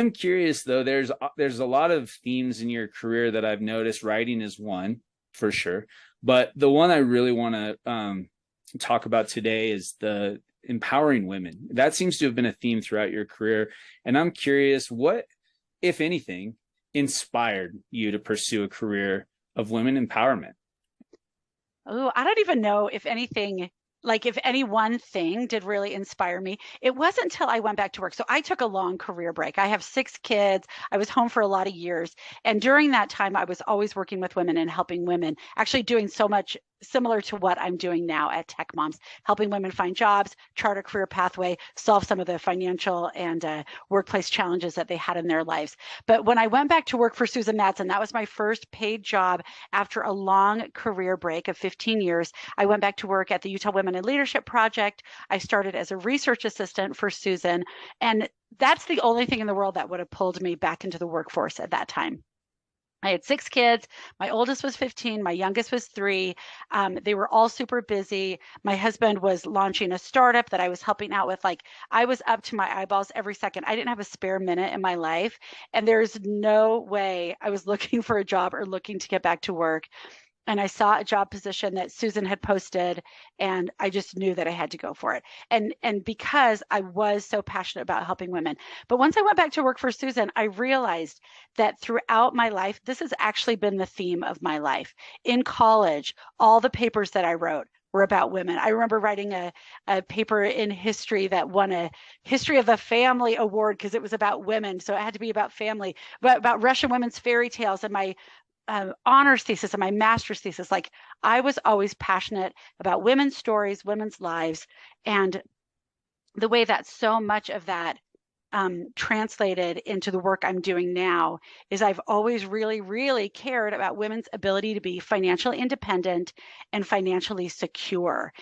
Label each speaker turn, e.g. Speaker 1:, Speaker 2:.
Speaker 1: I'm curious though, there's a lot of themes in your career that I've noticed. Writing is one for sure, but the one I really want to talk about today is the empowering women. That seems to have been a theme throughout your career, and I'm curious, what, if anything, inspired you to pursue a career of women empowerment?
Speaker 2: Oh, I don't even know if anything, like if any one thing did really inspire me. It wasn't until I went back to work. So I took a long career break. I have 6 kids. I was home for a lot of years. And during that time, I was always working with women and helping women, actually doing so much similar to what I'm doing now at Tech Moms, helping women find jobs, chart a career pathway, solve some of the financial and workplace challenges that they had in their lives. But when I went back to work for Susan Madsen, that was my first paid job after a long career break of 15 years. I went back to work at the Utah Women in Leadership Project. I started as a research assistant for Susan. And that's the only thing in the world that would have pulled me back into the workforce at that time. I had 6 kids. My oldest was 15. My youngest was 3. They were all super busy. My husband was launching a startup that I was helping out with. Like I was up to my eyeballs every second. I didn't have a spare minute in my life. And there's no way I was looking for a job or looking to get back to work, and I saw a job position that Susan had posted, and I just knew that I had to go for it. And because I was so passionate about helping women. But once I went back to work for Susan, I realized that throughout my life, this has actually been the theme of my life. In college, all the papers that I wrote were about women. I remember writing a paper in history that won a History of the Family award because it was about women. So it had to be about family, but about Russian women's fairy tales. And my honors thesis and my master's thesis, like I was always passionate about women's stories, women's lives, and the way that so much of that translated into the work I'm doing now is I've always really, really cared about women's ability to be financially independent and financially secure.